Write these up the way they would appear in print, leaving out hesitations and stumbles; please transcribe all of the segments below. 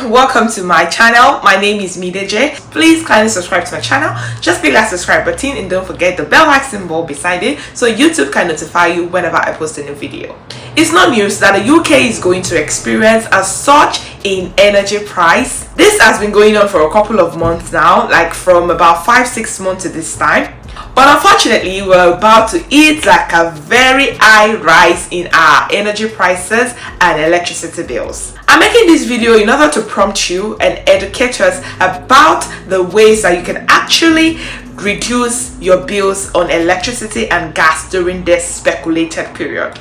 Welcome to my channel. My name is Mideje. Please kindly subscribe to my channel. Just click that subscribe button and don't forget the bell like symbol beside it so YouTube can notify you whenever I post a new video. It's not news that the UK is going to experience a surge in energy price. This has been going on for a couple of months now, like from about 5-6 months to this time. But unfortunately, we're about to hit like a very high rise in our energy prices and electricity bills. I'm making this video in order to prompt you and educate us about the ways that you can actually reduce your bills on electricity and gas during this speculated period.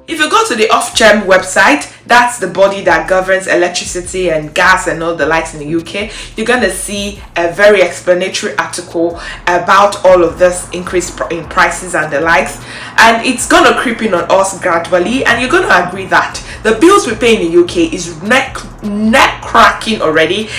If you go to the Ofgem website, that's the body that governs electricity and gas and all the likes in the UK, you're going to see a very explanatory article about all of this increase in prices and the likes, and it's going to creep in on us gradually, and you're going to agree that the bills we pay in the UK is neck cracking already.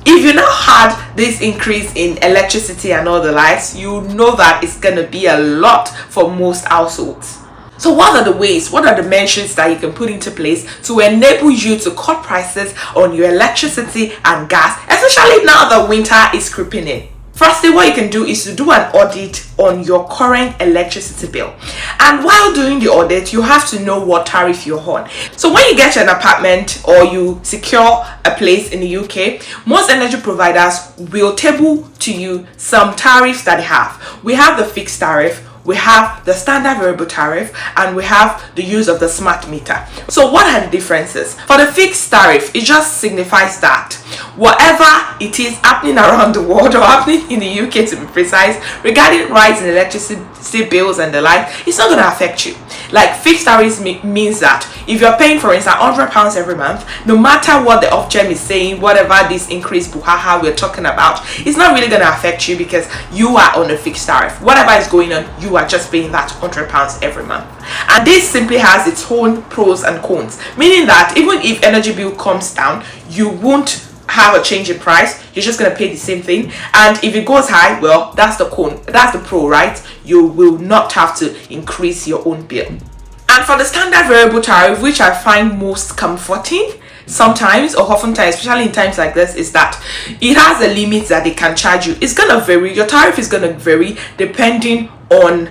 If you now had this increase in electricity and all the likes, you know that it's going to be a lot for most households. So what are the ways, what are the measures that you can put into place to enable you to cut prices on your electricity and gas, especially now that winter is creeping in? Firstly, what you can do is to do an audit on your current electricity bill. And while doing the audit, you have to know what tariff you're on. So when you get an apartment or you secure a place in the UK, most energy providers will table to you some tariffs that they have. We have the fixed tariff, we have the standard variable tariff, and we have the use of the smart meter. So what are the differences? For the fixed tariff, it just signifies that whatever it is happening around the world, or happening in the UK to be precise, regarding rise in electricity bills and the like, it's not going to affect you. Like fixed tariff means that if you're paying, for instance, £100 every month, no matter what the Ofgem is saying, whatever this increased buhaha we're talking about, it's not really going to affect you because you are on a fixed tariff. Whatever is going on, you are just paying that £100 every month. And this simply has its own pros and cons, meaning that even if energy bill comes down, you won't have a change in price. You're just going to pay the same thing. And if it goes high, well, that's the con, that's the pro, right? You will not have to increase your own bill. And for the standard variable tariff, which I find most comforting sometimes or oftentimes, especially in times like this, is that it has a limit that they can charge you. It's going to vary. Your tariff is going to vary depending on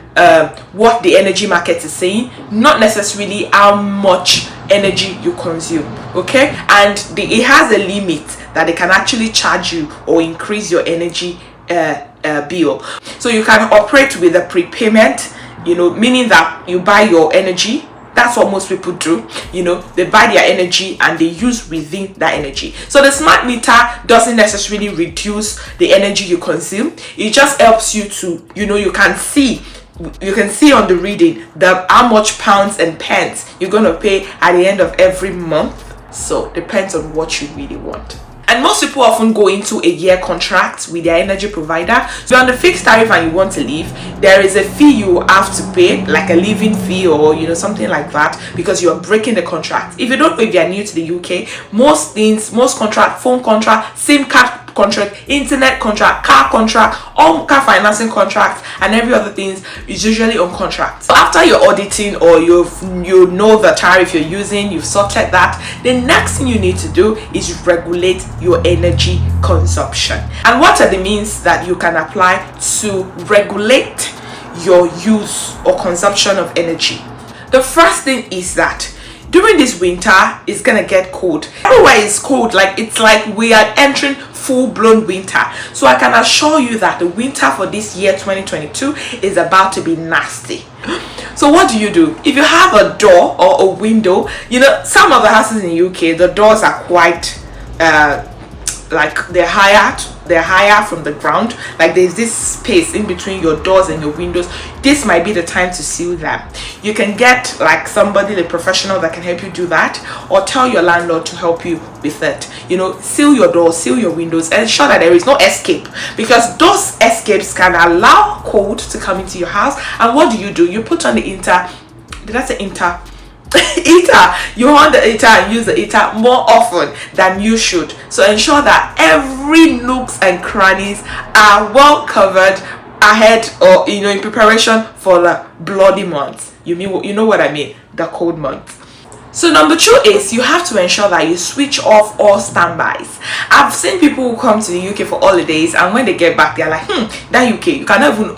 what the energy market is saying, not necessarily how much energy you consume. Okay, and it has a limit that they can actually charge you or increase your energy bill. So you can operate with a prepayment, meaning that you buy your energy. That's what most people do. They buy their energy and they use within that energy. So the smart meter doesn't necessarily reduce the energy you consume. It just helps you to, you can see on the reading how much pounds and pence you're going to pay at the end of every month. So depends on what you really want. And most people often go into a year contract with their energy provider. So on the fixed tariff and you want to leave, there is a fee you have to pay, like a leaving fee or something like that, because you are breaking the contract. If you don't know, if you are new to the UK, most contract, phone contract, SIM card contract, internet contract, car contract, all car financing contracts, and every other things is usually on contract. So after you're auditing or you know the tariff you're using, you've sorted that, the next thing you need to do is regulate your energy consumption. And what are the means that you can apply to regulate your use or consumption of energy? The first thing is that during this winter, it's gonna get cold. Everywhere is cold, it's like we are entering full-blown winter. So I can assure you that the winter for this year 2022 is about to be nasty. So what do? If you have a door or a window, some of the houses in the UK, the doors are quite they're higher from the ground. Like there's this space in between your doors and your windows. This might be the time to seal them. You can get like somebody, a professional, that can help you do that, or tell your landlord to help you with it. Seal your doors, seal your windows, and ensure that there is no escape, because those escapes can allow cold to come into your house. And what do? You put on the heater. Did I say heater? Heater. You want the heater and use the heater more often than you should. So ensure that every nooks and crannies are well covered ahead, or in preparation for the bloody month. You know what I mean, the cold month. So number 2 is you have to ensure that you switch off all standbys. I've seen people who come to the UK for holidays, and when they get back, they're like, that UK, you cannot even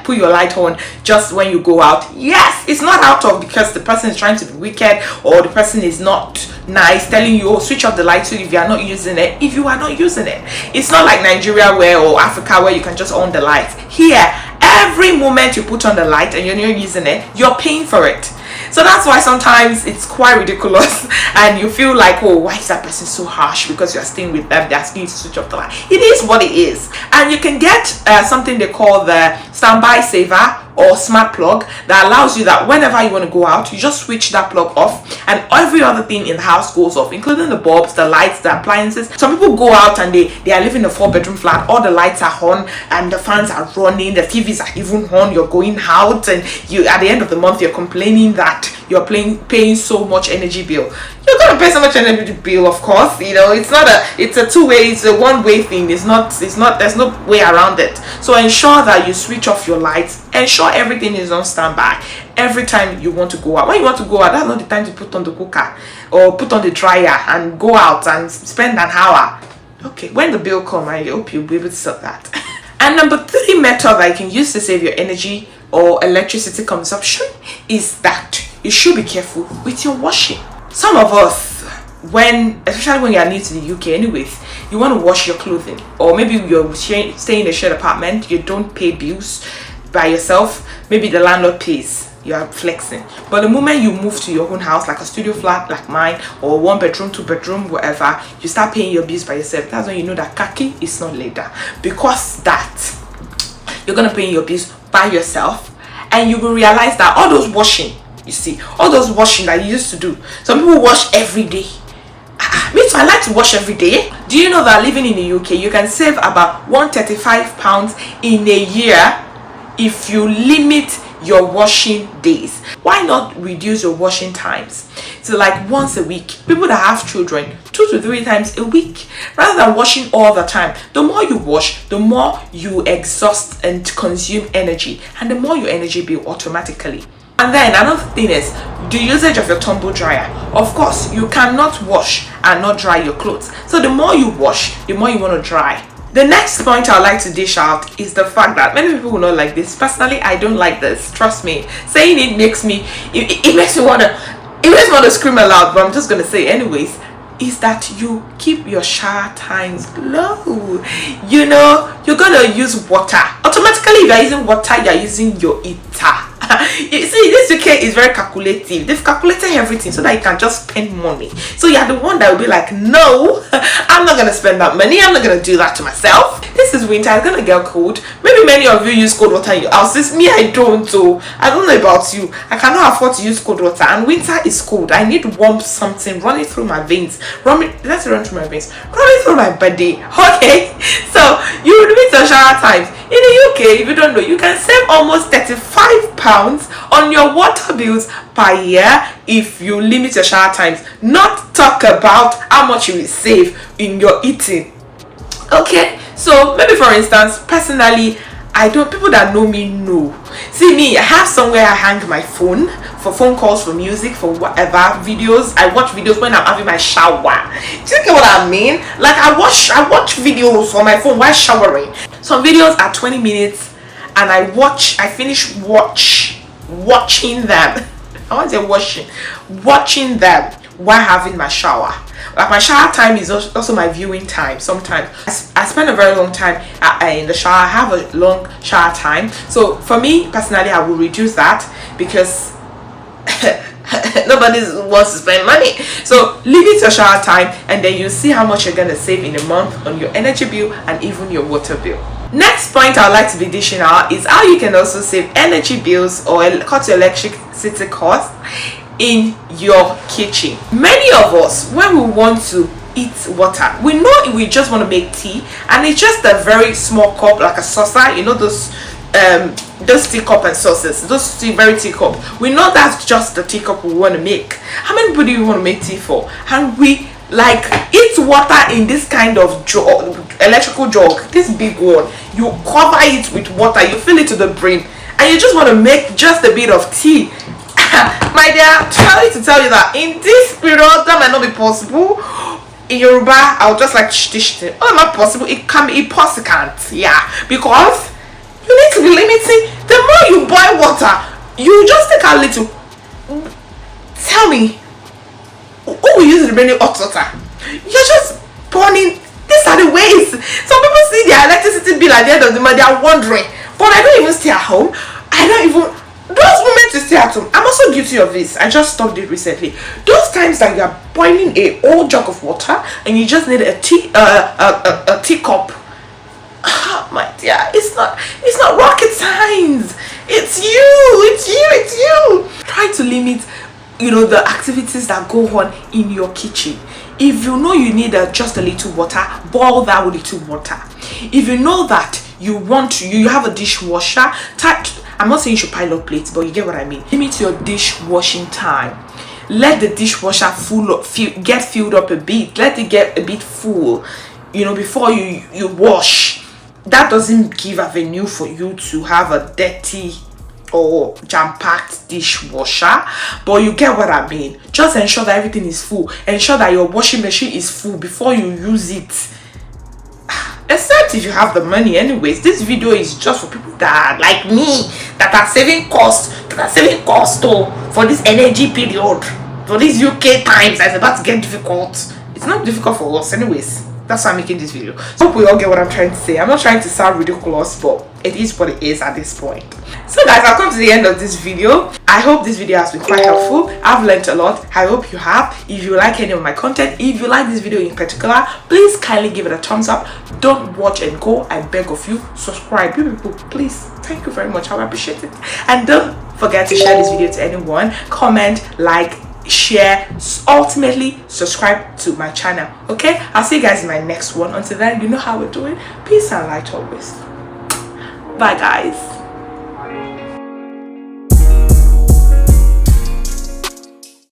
put your light on just when you go out. Yes, it's not out of because the person is trying to be wicked, or the person is not nice, telling you, oh, switch off the light too if you are not using it. If you are not using it, it's not like Nigeria or Africa where you can just on the lights. Here, every moment you put on the light and you're not using it, you're paying for it. So that's why sometimes it's quite ridiculous and you feel like, oh, why is that person so harsh because you're staying with them, they're asking you to switch off the light. It is what it is. And you can get something they call the standby saver or smart plug that allows you that whenever you want to go out, you just switch that plug off and every other thing in the house goes off, including the bulbs, the lights, the appliances. Some people go out and they are living in a 4-bedroom flat, all the lights are on and the fans are running, the TVs are even on, you're going out, and you at the end of the month you're complaining that you're paying so much energy bill. You're gonna pay so much energy bill, of course. It's a two-way, it's a one-way thing. There's no way around it. So ensure that you switch off your lights, ensure everything is on standby every time you want to go out. When you want to go out, that's not the time to put on the cooker or put on the dryer and go out and spend an hour. Okay, when the bill comes, I hope you'll be able to sort that. And number 3 method that you can use to save your energy or electricity consumption is that you should be careful with your washing. Some of us, especially when you are new to the UK anyways, you want to wash your clothing, or maybe you're staying in a shared apartment, you don't pay bills by yourself, maybe the landlord pays, you are flexing. But the moment you move to your own house, like a studio flat like mine, or 1-bedroom, 2-bedroom, whatever, you start paying your bills by yourself. That's when you know that khaki is not later, because that you're gonna pay your bills by yourself, and you will realize that all those washing that you used to do, some people wash every day. Me too, I like to wash every day. Do you know that living in the UK, you can save about £135 in a year if you limit your washing days? Why not reduce your washing times to like once a week? People that have children, 2 to 3 times a week, rather than washing all the time. The more you wash, the more you exhaust and consume energy, and the more your energy bill automatically. And then another thing is the usage of your tumble dryer. Of course, you cannot wash and not dry your clothes. So the more you wash, the more you want to dry. The next point I'd like to dish out is the fact that many people will not like this. Personally, I don't like this. Trust me. Saying it makes me want to scream aloud, but I'm just gonna say it anyways. Is that you keep your shower times low. You're gonna use water. Automatically, if you're using water, you're using your heater. You see, this UK is very calculative. They've calculated everything so that you can just spend money. So you're the one that will be like, no, I'm not gonna spend that money. I'm not gonna do that to myself. This is winter. It's gonna get cold. Maybe many of you use cold water in your houses. Me, I don't. So I don't know about you. I cannot afford to use cold water, and winter is cold. I need warm something running through my veins. Let's run through my veins. Running through my body. Okay. So you limit your shower times. In the UK, if you don't know, you can save almost £35 on your water bills per year if you limit your shower times. Not talk about how much you will save in your eating. Okay, so maybe for instance, personally, people that know me know. See me, I have somewhere I hang my phone for phone calls, for music, for whatever, videos. I watch videos when I'm having my shower. Do you get what I mean? Like I watch videos on my phone while showering. Some videos are 20 minutes and I finish watching them. I want to say watching them while having my shower. Like my shower time is also my viewing time. Sometimes I spend a very long time in the shower. I have a long shower time. So for me personally, I will reduce that because nobody wants to spend money. So limit your shower time, and then you see how much you're gonna save in a month on your energy bill and even your water bill. Next point I'd like to be dishing out is how you can also save energy bills or cut your electricity costs in your kitchen. Many of us, when we want to eat water, we know we just want to make tea, and it's just a very small cup, like a saucer, those teacup and saucers, very teacup. We know that's just the teacup we want to make. How many people do you want to make tea for? And we like eat water in this kind of jug, electrical jug, this big one. You cover it with water, you fill it to the brim, and you just want to make just a bit of tea. My dear, trying to tell you that in this period that might not be possible. In Yoruba, I'll just like oh, not possible. It can be impossible, yeah, because you need to be limiting. The more you boil water, you just take a little. Tell me, who will use the remaining hot water? You're just burning. These are the ways. Some people see their electricity bill at the end of the month, they are wondering. But I don't even stay at home. I don't even. Those moments to stay at home, I'm also guilty of this. I just stopped it recently. Those times that you are boiling a whole jug of water and you just need a teacup. My dear, it's not rocket science. It's you. Try to limit, the activities that go on in your kitchen. If you know you need just a little water, boil that with little water. If you know that you have a dishwasher, I'm not saying you should pile up plates, but you get what I mean. Limit your dishwashing time. Let the dishwasher get filled up a bit. Let it get a bit full, before you wash. That doesn't give avenue for you to have a dirty or jam-packed dishwasher, but you get what I mean. Just ensure that everything is full. Ensure that your washing machine is full before you use it. Except if you have the money. Anyways, this video is just for people that are like me, that are saving cost for this energy period, for these UK times that's about to get difficult. It's not difficult for us anyways. That's why I'm making this video. So hope we all get what I'm trying to say. I'm not trying to sound ridiculous, but it is what it is at this point. So guys, I've come to the end of this video. I hope this video has been quite helpful. I've learned a lot. I hope you have. If you like any of my content, if you like this video in particular, please kindly give it a thumbs up. Don't watch and go. I beg of you, subscribe. You people, please. Thank you very much. I appreciate it. And don't forget to share this video to anyone. Comment, like, share, ultimately subscribe to my channel. Okay, I'll see you guys in my next one. Until then, you know how we're doing. Peace and light always. Bye guys.